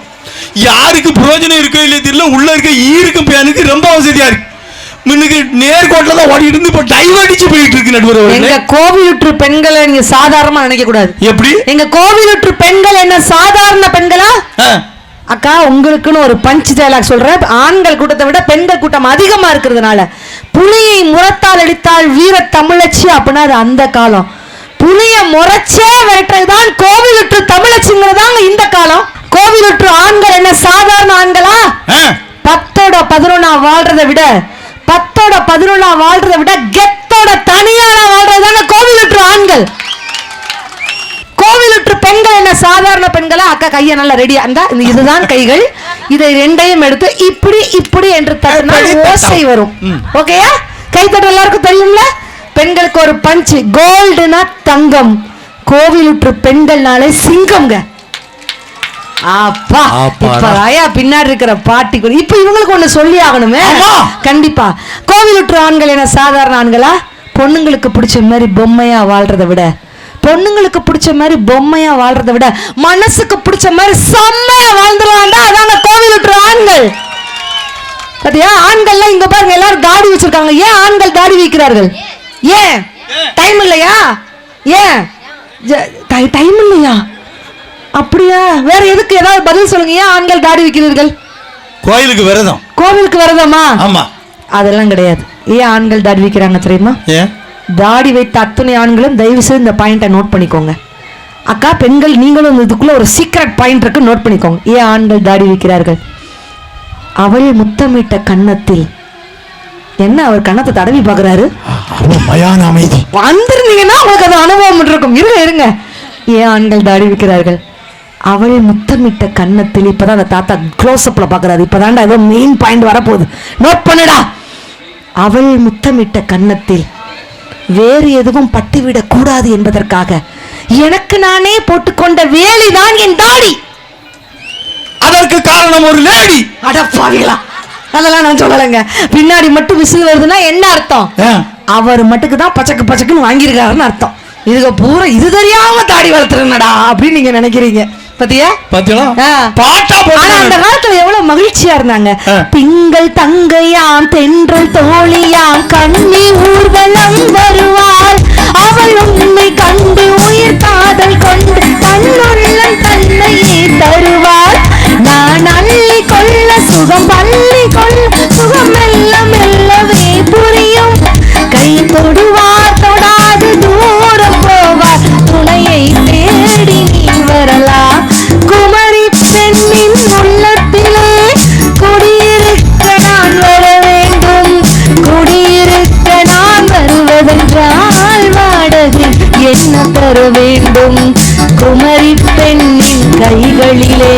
யாருக்கு பிரயோஜனம் இருக்கோ இல்லையே தெரியல, உள்ள இருக்க ஈருக்கும் பேனுக்கு ரொம்ப வசதியா இருக்கு. முன்னுக்கு நேர்கோட்டில தான் ஓடிட்டு இருந்து இப்ப டைவ் அடிச்சு போயிட்டு இருக்கு நடுவர். எங்க கோவிலுற்று பெண்களை நீங்க சாதாரணமா நினைக்க கூடாது. எப்படி? எங்க கோவிலுற்று பெண்கள் என்ன சாதாரண பெண்களா? அக்கா உங்களுக்குன்னு ஒரு பஞ்ச் டயலாக் சொல்றேன். ஆண்கள் கூட்டத்தை விட பெண்கள் கூட்டம் அதிகமா இருக்கிறதுனால, புலியை முரத்தால் அடித்தால் வீர தமிழச்சி அப்படின்னா அது அந்த காலம். புலிய முறைச்சே வெட்டுறதுதான் கோவிலுற்று தமிழச்சிங்கிறதாங்க இந்த காலம். கோவிலுற்று ஆண்கள் என்ன சாதாரண ஆண்களா? 10ஓட 11 வாழ்றதை விட கெத்தோட தனியான வாழ்றதுதாங்க கோவிலுற்று ஆண்கள். கோவிலுற்று பெண்கள் என்ன சாதாரண பெண்களா? அக்கா கையை நல்லா ரெடியா இருந்தா, இதுதான் கைகள், இதை 2ஐயும் எடுத்து இப்படி இப்படி என்று தட்டினால் ஓசை வரும். ஓகேயா? கைத்தட்ட எல்லாருக்கும் தெரியும்ல. பெண்களுக்கு ஒரு பஞ்ச், கோல்டுனா தங்கம், கோவிலுற்று பெண்கள்னாலே சிங்கம்ங்க. அப்பா இப்ப ஆயா பின்னாடி இருக்கிற பாட்டி இப்ப இவங்களுக்கு ஒண்ணு சொல்லி ஆகணுமே. கண்டிப்பா. கோவிலுற்று ஆண்கள் என்ன சாதாரண ஆண்களா? பொண்ணுங்களுக்கு பிடிச்ச மாதிரி பொம்மையா வாழ்றதை விட, மனசுக்கு பிடிச்ச மாதிரி செம்மையா வாழ்ந்துருவாண்டா. அதாங்க கோவிலுற்று ஆண்கள். பாத்தியா? ஆண்கள்லாம் இங்க பாருங்க எல்லாரும் தாடி வச்சிருக்காங்க. ஏன் ஆண்கள் தாடி வைக்கிறார்கள்? ஏன்? டைம் இல்லையா? ஏன் டைம் இல்லையா? அப்படியா? வேற எதுக்கு? ஏதாவது பதில் சொல்லுங்க. ஏன் ஆண்கள் தாடி வைக்கிறீர்கள்? கோயிலுக்கு விரதம். கோவிலுக்கு விரதமா? ஆமா. அதெல்லாம் கிடையாது. ஏன் ஆண்கள் தாடி வைக்கிறாங்க தெரியுமா? தாடி வைத்த அத்தனை ஆண்களும் தயவு செய்து இந்த பாயிண்ட்டை நோட் பண்ணிக்கோங்க. அக்கா பெண்கள் நீங்களும் இதுக்குள்ள ஒரு சீக்ரெட் பாயிண்ட் இருக்கு, நோட் பண்ணிக்கோங்க. ஏன் ஆண்கள் தாடி வைக்கிறார்கள்? அவள் முத்தமிட்ட கன்னத்தில். என்ன அவர் கன்னத்தை தடவி பாக்குறாரு? மயான அமைதி. வந்திருந்தீங்கன்னா உங்களுக்கு அது அனுபவம் இருக்கும். இருங்க ஏன் ஆண்கள் தாடி வைக்கிறார்கள்? அவள் முத்தமிட்ட கன்னத்தில். இப்பதான் அந்த தாத்தா க்ளோஸ் அப்ல பாக்குறாரு. இப்பதான்டா ஏதோ மெயின் பாயிண்ட் வரப்போகுது, நோட் பண்ணுடா. அவள் முத்தமிட்ட கன்னத்தில் வேறு எதுவும் பட்டுவிடக் கூடாது என்பதற்காக எனக்கு நானே போட்டுக்கொண்ட வேலைதான் என் தாடி. அதற்கு காரணம் ஒரு லேடி. அடப்பாவிகளா, அதெல்லாம் நான் சொல்லலைங்க. பின்னாடி மட்டும் விசில் வருதுன்னா என்ன அர்த்தம்? அவர் மட்டுக்கு தான் பச்சக்கு பச்சக்குன்னு வாங்கியிருக்காருன்னு அர்த்தம். இதுக்கு பூரா இது தெரியாம தாடி வளர்த்துறனடா அப்படின்னு நீங்க நினைக்கிறீங்க. பத்தியா அந்த காலத்துல எவ்வளவு மகிழ்ச்சியா இருந்தாங்க. திங்கள் தங்கையாம் தென்றல் தோழியாம் கண்ணி ஊர்வலம் வருவாள். அவள் உண்மை கண்டு உயிர் காதல் கொண்டு தன்னுள்ளம் தன்னையே தருவாள். நான் அள்ளி கொள்ள சுகம் பள்ளி கொள்ள சுகம் மெல்ல மெல்லவே புரியும். கை தொடுவார் தொடாது தூரம் போவார் துணையை தேடி நீ வரலாம். குமரி பெண்ணின் உள்ளத்திலே குடியிருக்க நான் வர வேண்டும். குடியிருக்க நான் வருவதென்றால் வாடகை என்ன தர வேண்டும்? குமரி பெண்ணின் கைகளிலே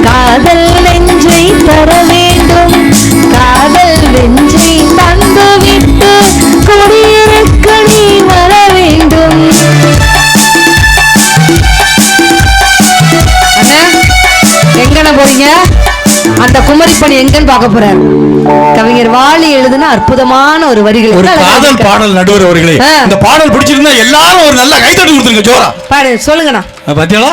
காதல் நெஞ்சை தர வேண்டும். காதல் நெஞ்சை தந்துவிட்டு குடியிருக்க நீ வர வேண்டும். எங்கன போறீங்க? அந்த குமரி பணி எங்கன்னு பார்க்க போறாரு. கவிஞர் வாலி எழுதுன அற்புதமான ஒரு வரிகள், ஒரு காதல் பாடல். நடுவர் அவர்களே, இந்த பாடல் பிடிச்சிருந்தா எல்லாரும் ஒரு நல்ல கைத்தட்டு கொடுத்துருங்க. ஜோரா பாடு சொல்லுங்கண்ணா. பாத்தீங்களா,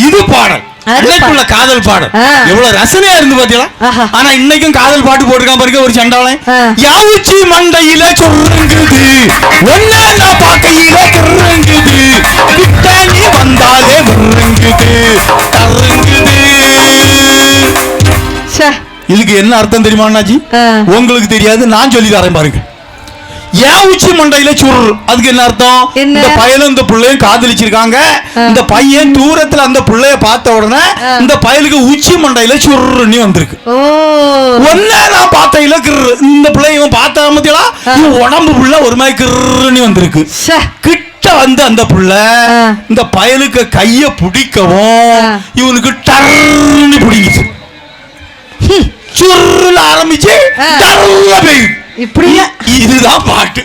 இது பாடல் அன்னைக்குள்ள காதல் பாடல் எவ்வளவு ரசனையா இருந்து பாத்தீங்களா? ஆனா இன்னைக்கும் காதல் பாட்டு போட்டுருக்கான் பாருங்க ஒரு சண்டாளன். யாவுச்சி மண்டையில சொல்லுங்குது ஒன்ன நான் பாக்கையில கிருங்குது கிட்ட நீ வந்தாலே விருங்குது தருங்குது. இதுக்கு என்ன அர்த்தம் தெரியுமா அண்ணாச்சி? உங்களுக்கு தெரியாது, நான் சொல்லி தரேன் பாருங்க. ஏன் உச்சி மண்டையில சுரு, அதுக்கு என்ன அர்த்தம்? இந்த பயலும் இந்த பிள்ளையும் காதலிச்சிருக்காங்க. இந்த பையன் தூரத்துல அந்த பிள்ளைய பார்த்த உடனே இந்த பயலுக்கு உச்சி மண்டையில சுருன்னு வந்திருக்கு. ஒன்ன நான் பார்த்தையில கிரு, இந்த பிள்ளையும் பார்த்தா மத்தியா உடம்பு புள்ள ஒரு மாதிரி கிருன்னு வந்திருக்கு. கிட்ட வந்து அந்த புள்ள இந்த பயலுக்கு கைய பிடிக்கவும் இவனுக்கு டர்ன்னு பிடிக்குது. சுருன்னு ஆரம்பிச்சு டர்ல போயிடுது. இப்படியா? இதுதான் பாட்டு.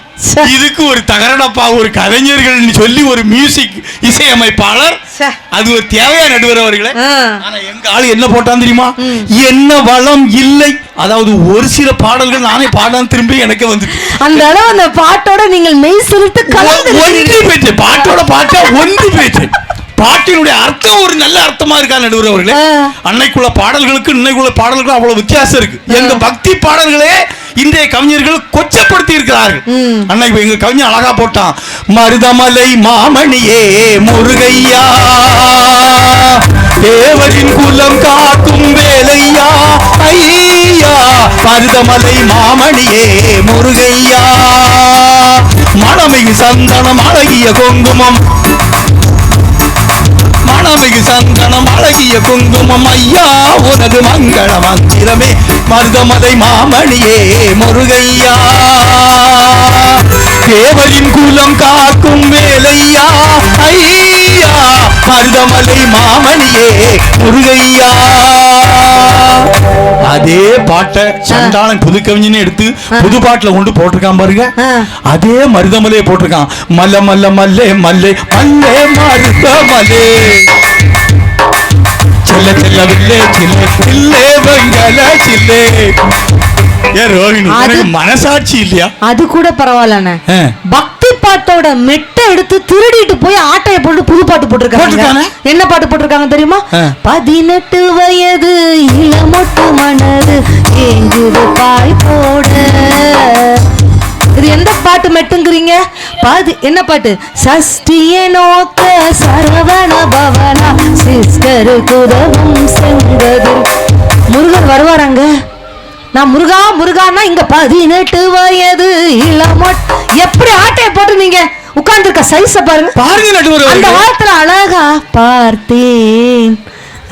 இதுக்கு ஒரு தகரணப்பா ஒரு கலைஞர்கள் சொல்லி ஒரு மியூசிக் இசையமைப்பாளர், அது ஒரு தேவையா நடுவர் அவர்களே. ஆனா எங்க ஆளு என்ன போட்டான் தெரியுமா? என்ன வளம் இல்லை. அதாவது ஒரு சில பாடல்கள் நானே பாடான் திரும்பி எனக்கு வந்து அந்த அளவு அந்த பாட்டோட நீங்கள் மெய் சிலிர்த்து ஒன்றி போயிட்டு பாட்டோட பாட்டா ஒன்றி போயிட்டு. பாட்டினுடைய அர்த்தம் ஒரு நல்ல அர்த்தமா இருக்கா நடுவர் அவர்களே? அன்னைக்குள்ள பாடல்களுக்கு இன்னைக்குள்ள பாடல்களுக்கு அவ்வளவு வித்தியாசம் இருக்கு. எங்க பக்தி பாடல்களே இன்றைய கவிஞர்கள் கொச்சப்படுத்தி இருக்கிறார்கள். அன்னைக்கு எங்க கவிஞர் அழகா போட்டான், மருதமலை மாமணியே முருகையா தேவரின் குலம் காக்கும் வேலையா ஐயா. மருதமலை மாமணியே முருகையா மணமிகு சந்தனம் அழகிய குங்குமம் மணமிகு சந்தனம் அழகிய குங்குமம் ஐயா உனது மங்கள மந்திரமே மருதமலை மாமணியே முருகையா தேவரின் குலம் காக்கும் வேலையா ஐயா மருதமலை மாமணியே முருகையா. அதே பாட்டை சண்டாளன் புது கவிஞனே எடுத்து புது பாட்டுல கொண்டு போட்டிருக்கான் பாருங்க. அதே மருதமலையை போட்டிருக்கான். மல்ல மல்ல மல்லே மல்லே மல்லே மருதமலே சில்ல சில்ல வில்லே சில்லே சில்லே வெங்கல சில்லே. மனசாட்சி இல்லையா? அது கூட பரவாயில்ல. பக்தி பாட்டோட மெட்டை எடுத்து திருடிட்டு போய் ஆட்டைய போட்டு புது பாட்டு போட்டிருக்காங்க. என்ன பாட்டு போட்டிருக்காங்க தெரியுமா? 18 வயது இளமொட்டு மனது ஏங்குது பாய் போட. இது எந்த பாட்டு மெட்டுங்கிறீங்க? என்ன பாட்டு? சஷ்டிய நோக்க சரவண பவனா சிஸ்டர் குதவும் செங்கது. முருகன் வருவாராங்க. நான் முருகா முருகான்னா இங்க 18 வயது இளமொட். எப்படி ஆட்டைய போட்டு நீங்க உட்கார்ந்து இருக்க சைஸ பாருங்க. பாருங்க அந்த காலத்துல அழகா பார்த்தேன்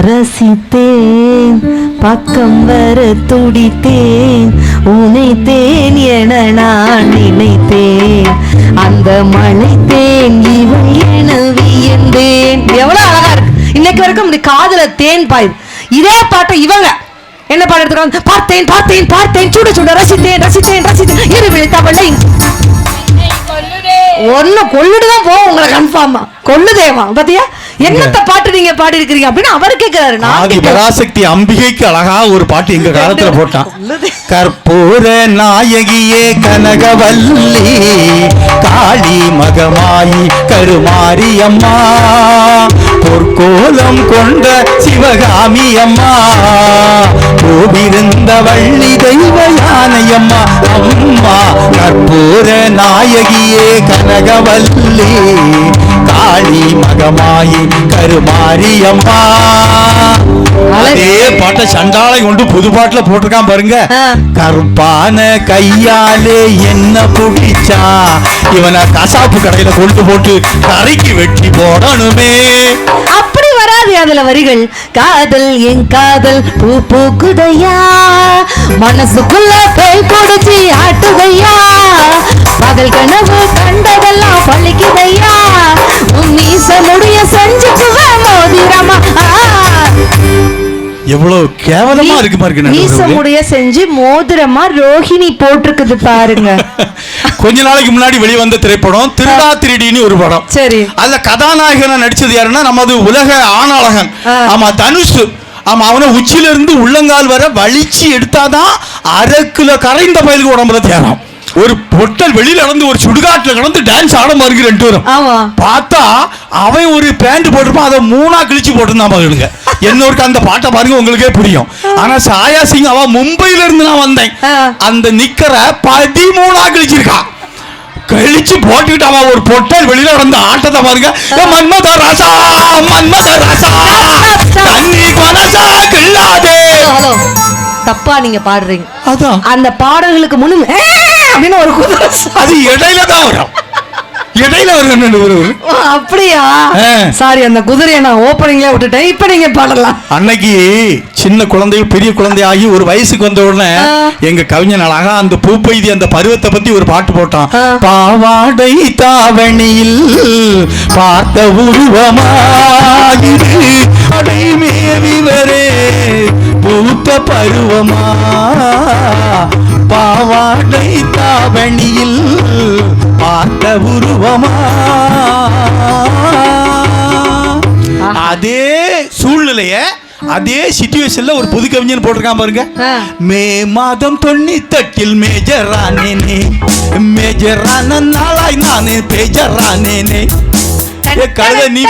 ரசித்தேன் பக்கம் வர துடித்தேன் உனைத்தேன் என நான் நினைத்தேன் அந்த மழைத்தேன் இவள் என வியந்தேன். எவ்வளவு அழகா இருக்கு. இன்னைக்கு வரைக்கும் இப்படி காதுல தேன் பாயுது. இதே பாட்டை இவங்க என்ன பாட்டு எடுத்துக்காங்க, பார்த்தேன் பார்த்தேன் பார்த்தேன் சுட சுட ரசித்தேன் ரசித்தேன் ரசித்தேன் இருவிழி தவளை ஒன்னு கொல்லுடுதான் போ உங்களை கன்ஃபார்மா கொல்லுதேவா பாத்தியா என்னத்த பாட்டு நீங்க பாடி இருக்கிறீங்க அப்படின்னு அவர் கேட்கிறாரு. ஆதி பராசக்தி அம்பிகைக்கு அழகா ஒரு பாட்டு எங்க காலத்துல போட்டான். கற்பூர நாயகியே கனகவல்லி காளி மகமாயி கருமாரி அம்மா பொற்கோலம் கொண்ட சிவகாமி அம்மா பூவிருந்த வள்ளி தெய்வ யானை அம்மா அம்மா கற்பூர நாயகியே கனகவல்லி காளி மகமாயி கருமாரி அம்மா. அதே பாட்டை சண்டாளை கொண்டு புது பாட்டுல போட்டிருக்கான் பாருங்க. கருப்பான கையாலே என்ன புடிச்சா இவனை கசாப்பு கடையில கொண்டு போட்டு கரைக்கு வெட்டி போடணுமே. அப்படி வராது அதுல வரிகள். காதல் என் காதல் பூ பூக்குதையா மனசுக்குள்ள பேய் கொடுச்சி ஆட்டுதையா பகல் கனவு கண்டதெல்லாம் பழிக்குதையா உன் மீச முடிய செஞ்சுக்குவ மோதிரமா. எவ்வளவு கேவலமா இருக்கு பாருங்க. மீச முடிய செஞ்சு மோதிரமா ரோஹிணி போட்டிருக்குது பாருங்க. கொஞ்ச நாளைக்கு முன்னாடி வெளிவந்த திரைப்படம் திருடா திருடின்னு ஒரு படம். சரி, அதுல கதாநாயகனா நடிச்சது யாருன்னா நமது உலக ஆணழகன் ஆமா தனுஷ். ஆமா அவனை உச்சில இருந்து உள்ளங்கால் வர வலிச்சு எடுத்தாதான் 1/2 கிலோ கரைந்த பயலுக்கு உடம்புல தேரம். ஒரு பொட்டல் வெளியில நடந்து ஒரு சுடுகாட்டுல கடந்து டான்ஸ் ஆட பாருங்க 2 பேரும். பார்த்தா அவன் ஒரு பேண்ட் போட்டிருப்பான் அதை 3ஆ கிழிச்சு போட்டிருந்தான் பாருங்க. என்னோருக்கு அந்த பாட்டை பாருங்க உங்களுக்கே புரியும். ஆனா சாயா சிங் அவ மும்பையில இருந்து நான் வந்தேன் அந்த நிக்கரை 13ஆ கிழிச்சிருக்கான். கழிச்சு போட்டுக்கிட்டு அவன் ஒரு பொட்டல் வெளியில நடந்த ஆட்டத்தை பாருங்க. மன்மத ராசா மன்மத ராசா தண்ணி கொலசா கிள்ளாதே. தப்பா நீங்க பாடுறீங்க. அதான் அந்த பாடல்களுக்கு முன்னும் அப்படின்னு ஒரு குதிரை அது இடையில தான் வரும். இடையில வரும். அப்படியா? சாரி, அந்த குதிரையை நான் ஓப்பனிங்ல விட்டுட்டேன். இப்ப நீங்க பாடலாம். அன்னைக்கு சின்ன குழந்தை பெரிய குழந்தை ஆகி ஒரு வயசுக்கு வந்த உடனே எங்க கவிஞன் அழகா அந்த பூப்பெய்தி அந்த பருவத்தை பத்தி ஒரு பாட்டு போட்டான். பாவாடை தாவணியில் பார்த்த உருவமாகிது அடை மேவிவரே பூத்த பருவமா பாவாடை தாவணியில் பார்த்த உருவமா. அதே சூழ்நிலைய அதே சிச்சுவேஷன்ல ஒரு புது கவிஞன் போட்டிருக்கான் பாருங்க. மே மாதம் 98 மேஜரானேனே மேஜரான நாளாய் நானே பேஜரானேனே. கழுத நீ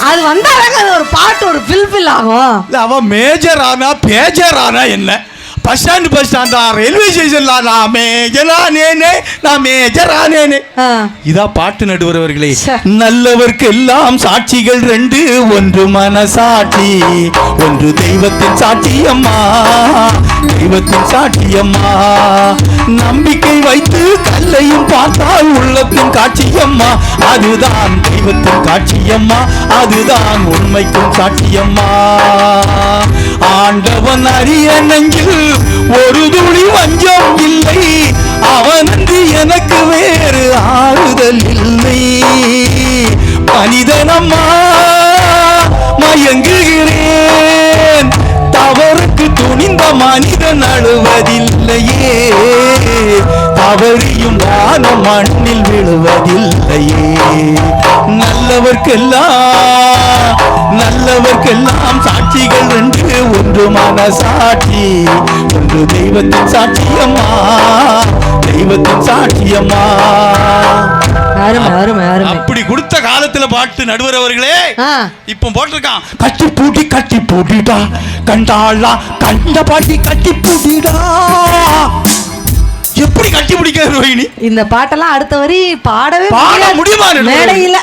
அது வந்தாங்க ஒரு பாட்டு ஒரு ஃபில்ஃபில் ஆகும். அவன் மேஜர் ஆனா பேஜர் ஆனா என்ன பஸ் ஸ்டாண்டா ரயில்வே ஸ்டேஷன்ல நான் மேஜர் ஆனேனே. இதா பாட்டு நடுவர் அவர்களே. நல்லவர்க்கு எல்லாம் சாட்சிகள் 2 ஒன்று மனசாட்சி ஒன்று தெய்வத்தின் சாட்சியம்மா தெய்வத்தின் சாட்சியம்மா. நம்பிக்கை வைத்து கல்லையும் பார்த்தால் உள்ளத்தின் காட்சியம்மா அதுதான் தெய்வத்தின் காட்சியம்மா அதுதான் உண்மைக்கும் சாட்சியம்மா. ஆண்டவன் அறிய நெஞ்சில் ஒரு துளி வஞ்சம் இல்லை அவனன்றி எனக்கு வேறு ஆறுதல் இல்லை. மனிதனம்மா மயங்குகிறேன் தவறுக்கு துணிந்த மனிதன் அழுவதில்லையே தவறியும் வானம் மண்ணில் விழுவதில்லையே. நல்லவர்க்கெல்லாம் சாட்சிகள் 2 ஒன்று மனசாட்சி ஒன்று தெய்வத்தின் சாட்சியம்மா தெய்வத்தின் சாட்சியம்மா. அப்படி கொடுத்த காலத்துல பாட்டு நடுவர் அவர்களே. இப்ப போட்டிருக்கான் கட்டி பூட்டிடா கண்டாளா கண்ட பாட்டி கட்டி பூட்டிடா. எப்படி கட்டி பிடிக்கிறது ரோஹிணி? இந்த பாட்டெல்லாம் அடுத்த வரி பாட முடியுமா மேடையில?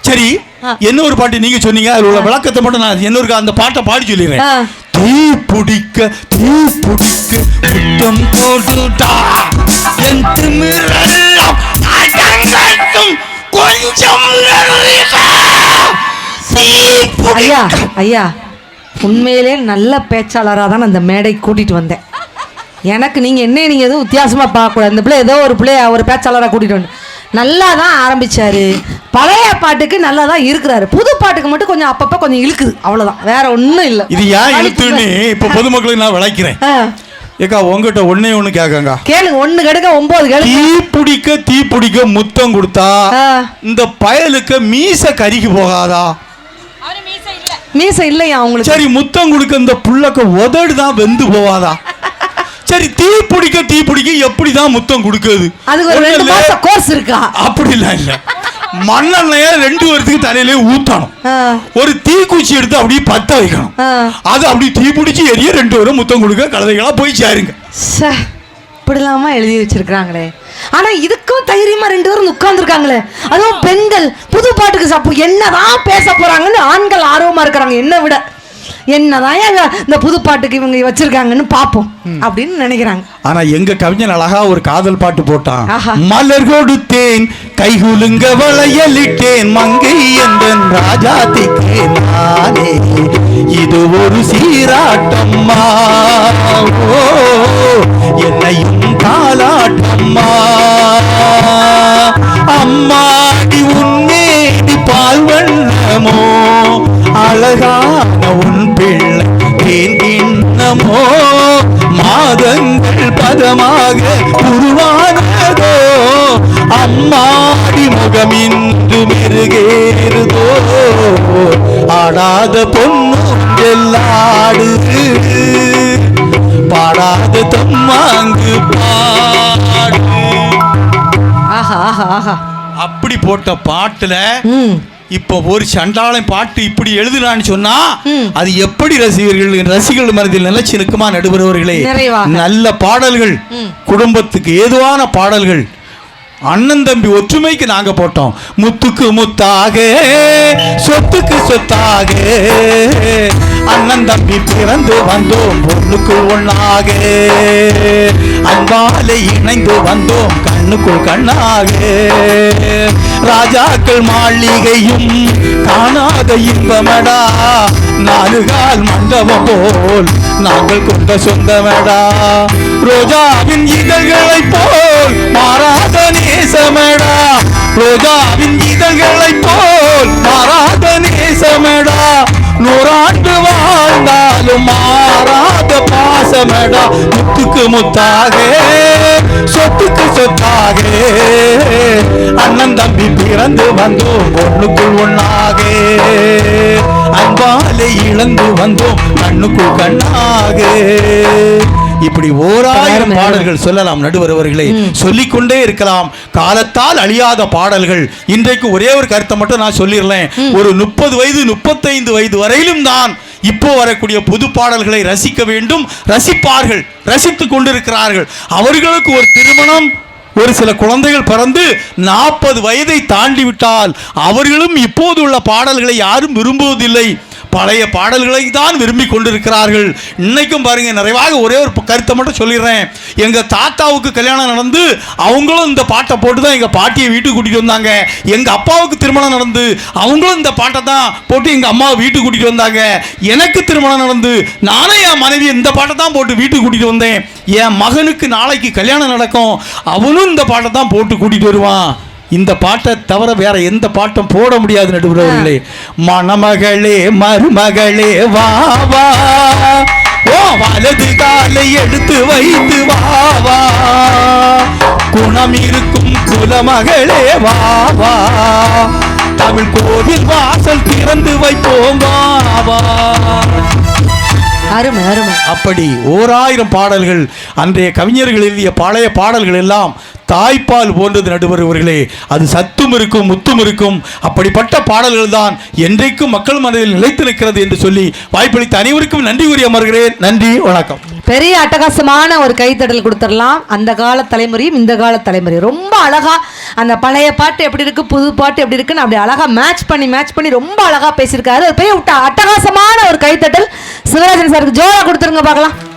சரி, என்ன ஒரு பாட்டு நீங்க சொன்னீங்க அதுல உள்ள விளக்கத்தை மட்டும் நான் இன்னொரு அந்த பாட்டை பாடி சொல்லிடுறேன். தீ பிடிக்க குற்றம் போட்டுட்டா என் திமிரெல்லாம் அடங்கட்டும் கொஞ்சம் ஐயா ஐயா, உண்மையிலே நல்ல பேச்சாளராக தான் அந்த மேடை கூட்டிட்டு வந்தேன். எனக்கு நீங்கள் நீங்கள் எதுவும் வித்தியாசமாக பார்க்கக்கூடாது. இந்த பிள்ளை ஏதோ ஒரு பிள்ளைய ஒரு பேச்சாளராக கூட்டிகிட்டு வந்து நல்லா தான் ஆரம்பித்தார். பழைய பாட்டுக்கு நல்லா தான் இருக்கிறாரு. புது பாட்டுக்கு மட்டும் கொஞ்சம் அப்பப்போ கொஞ்சம் இழுக்குது, அவ்வளோதான், வேற ஒன்றும் இல்லை. இது ஏன் இழுத்துன்னு இப்போ பொதுமக்களுக்கு நான் விளக்கிறேன். ஏக்கா உங்ககிட்ட ஒண்ணு கேட்கங்க, கேளுங்க. 1 கெடுக்க 9 கேளுங்க. தீ பிடிக்க முத்தம் கொடுத்தா இந்த பயலுக்கு மீச கறிக்கு போகாதா? மீசை இல்லையா உங்களுக்கு? சரி, முத்தம் கொடுக்க இந்த புள்ளக்க உதடு தான் வெந்து போவாதா? சரி, தீ பிடிக்க எப்படிதான் முத்தம் கொடுக்குது? அதுக்கு ஒரு 2 மாசம் கோர்ஸ் இருக்கா? அப்படிலாம் இல்ல. மண்ணெண்ணைய 2 வருஷத்துக்கு தலையிலே ஊத்தணும். ஒரு தீக்குச்சி எடுத்து அப்படியே பத்த வைக்கணும். அது அப்படி தீ பிடிச்சி எரிய 2 பேரும் முத்தம் கொடுக்க கழுதைகளா போய் சேருங்க. இப்படிலாமா எழுதி வச்சிருக்காங்களே. ஆனா இதுக்கும் தைரியமா 2 பேரும் உட்கார்ந்துருக்காங்களே, அதுவும் பெண்கள். புது பாட்டுக்கு சப்பு என்னதான் பேச போறாங்கன்னு ஆண்கள் ஆர்வமா இருக்கிறாங்க. என்ன விட என்னதான் இந்த புது பாட்டுக்கு இவங்க வச்சிருக்காங்கன்னு பாப்போம் அப்படின்னு நினைக்கிறாங்க. ஆனா எங்க கவிஞன் அழகா ஒரு காதல் பாட்டு போட்டான். மலர் கொடுத்தேன், கைகுலுங்க வளையலிட்டேன், மங்கை எந்தன் ராஜாத்திக்கு நானே, இது ஒரு சீராட்டம்மா, என்னையும் காலாட்டம்மா, அம்மாடி உன்னேடி பால் வண்ணமோ, அழகான உன் பிள்ளை தேன் கிண்ணமோ, மாதங்கள் பதமாக உருவானதோ, அம்மாடி முகமின்று மெருகேறுதோ, ஆடாத பொண்ணு பாடாத தம்மாங்கு பாடு. அப்படி போட்ட பாட்டுல இப்போ ஒரு சண்டாளன் பாட்டு இப்படி எழுதுனான்னு சொன்னா அது எப்படி ரசிகர்கள் மனதில் நிலைச்சு நிற்குமா? நடுவரவர்களே, நல்ல பாடல்கள், குடும்பத்துக்கு ஏதுவான பாடல்கள், அண்ணன் தம்பி ஒற்றுமைக்கு நாங்க போட்டோம். முத்துக்கு முத்தாக, சொத்துக்கு சொத்தாக, அண்ணன் தம்பி பிறந்து வந்தோம் பொண்ணுக்குள் ஒண்ணாக, அன்பாலே இணைந்து வந்தோம் கண்ணுக்குள் கண்ணாக, ராஜாக்கள் மாளிகையும் காணாத இன்பமடா, 4 கால் மண்டபம் போல் நாங்கள் கொண்ட சொந்தமடா, ரோஜாவின் இதழ்களை போல் மாறாத நேசமடா, ரோஜாவின் இதழ்களை போல் மாறாத நேசமடா, 100 ஆண்டு வாழ்ந்தாலும் மாறாத பாசமடா, முத்துக்கு முத்தாக, சொத்துக்கு சொத்தாக, அண்ணன் தம்பி பிறந்து வந்தோம் பொண்ணுக்குள் ஒண்ணாக, அன்பாலே இழந்து வந்தோம் கண்ணுக்குள் கண்ணாக. இப்படி 1000 பாடல்கள் சொல்லலாம் நடுவரவர்களே, சொல்லிக்கொண்டே இருக்கலாம். காலத்தால் அழியாத பாடல்கள். இன்றைக்கு ஒரே ஒரு கருத்தை மட்டும் நான் சொல்லிடுறேன். ஒரு 30 வயது 35 வயது வரையிலும் தான் இப்போ வரக்கூடிய புது பாடல்களை ரசிக்க வேண்டும், ரசிப்பார்கள், ரசித்துக் கொண்டிருக்கிறார்கள். அவர்களுக்கு ஒரு திருமணம், ஒரு சில குழந்தைகள் பிறந்து 40 வயதை தாண்டி விட்டால் அவர்களும் இப்போது உள்ள பாடல்களை யாரும் விரும்புவதில்லை. பழைய பாடல்களை தான் விரும்பி கொண்டிருக்கிறார்கள். இன்னைக்கும் பாருங்க, நிறைவாக ஒரே ஒரு கருத்தை மட்டும் சொல்லிடுறேன். எங்க தாத்தாவுக்கு கல்யாணம் நடந்து அவங்களும் இந்த பாட்டை போட்டு தான் எங்க பாட்டியை வீட்டுக்கு கூட்டிட்டு வந்தாங்க. எங்க அப்பாவுக்கு திருமணம் நடந்து அவங்களும் இந்த பாட்டை தான் போட்டு எங்க அம்மாவை வீட்டுக்கு கூட்டிட்டு வந்தாங்க. எனக்கு திருமணம் நடந்து நானும் என் மனைவி இந்த பாட்டை தான் போட்டு வீட்டுக்கு கூட்டிட்டு வந்தேன். என் மகனுக்கு நாளைக்கு கல்யாணம் நடக்கும், அவனும் இந்த பாட்டை தான் போட்டு கூட்டிட்டு வருவான். இந்த பாட்டை தவிர வேற எந்த பாட்டும் போட முடியாது நடுவர்களே. மணமகளே மருமகளே வா வா, ஓ வலது காலை எடுத்து வைத்து வா வா, குணம் இருக்கும் குலமகளே வா வா, தமிழ் கோவில் வாசல் திறந்து வைப்போம் வா வா. அருமை அருமை. அப்படி 1000 பாடல்கள், அன்றைய கவிஞர்கள் எழுதிய பழைய பாடல்கள் எல்லாம் தாய்ப்பால் போன்றது நடுவர்களே. அது சத்தும் இருக்கும், முத்தும் இருக்கும். அப்படிப்பட்ட பாடல்கள் தான் என்றைக்கும் மக்கள் மனதில் நிலைத்து நிற்கிறது என்று சொல்லி வாய்ப்பளித்த அனைவருக்கும் நன்றி கூறி அமர்கிறேன். நன்றி, வணக்கம். பெரிய அட்டகாசமான ஒரு கைத்தட்டல் கொடுத்துடலாம். அந்த கால தலைமுறையும் இந்த கால தலைமுறையும் ரொம்ப அழகா அந்த பழைய பாட்டு எப்படி இருக்கு, புது பாட்டு எப்படி இருக்குன்னு அப்படி அழகா மேட்ச் பண்ணி ரொம்ப அழகா பேசியிருக்காரு. பெரிய அட்டகாசமான ஒரு கைத்தட்டல் சிவராஜன் சாருக்கு ஜோரா கொடுத்துருங்க பார்க்கலாம்.